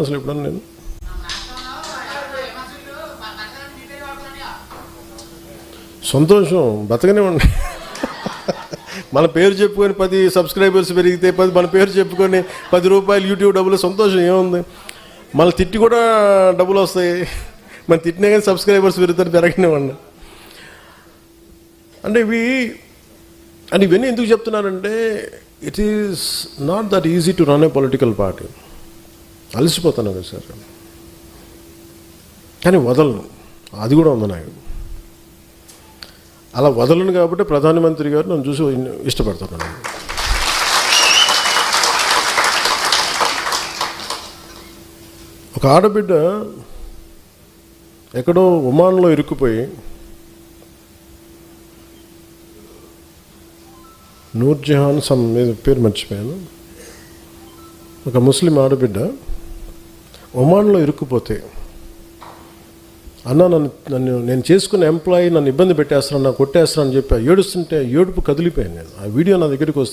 అసలు ఎప్పుడన్నా నేను సంతోషం బతకనివ్వండి. మన పేరు చెప్పుకొని 10 సబ్స్క్రైబర్స్ పెరిగితే 10 మన పేరు చెప్పుకొని 10 రూపాయలు యూట్యూబ్ డబ్బులు సంతోషం ఏముంది. మన తిట్టి కూడా డబ్బులు వస్తాయి. మన తిట్టినా కానీ సబ్స్క్రైబర్స్ పెరుగుతారు, పెరగనివ్వండి. అంటే ఇవన్నీ ఎందుకు చెప్తున్నానంటే it is not that easy to run a political party. అలసిపోతాను కదా సార్, కానీ వదలను. అది కూడా ఉంది నాకు. అలా వదలను కాబట్టి ప్రధానమంత్రి గారు నన్ను చూసి ఇష్టపడతాను. ఒక ఆడబిడ్డ ఎక్కడో ఒమాన్లో ఇరుక్కుపోయి నూర్జహాన్ పేరు మర్చిపోయాను, ఒక ముస్లిం ఆడబిడ్డ ఒమాన్లో ఇరుక్కుపోతే, అన్న నేను చేసుకున్న ఎంప్లాయీ నన్ను ఇబ్బంది పెట్టేస్తున్నాను, నాకు కొట్టేస్తున్నాను అని చెప్పి ఏడుస్తుంటే ఏడుపు కదిలిపోయాను నేను. ఆ వీడియో నా దగ్గరికి వస్తే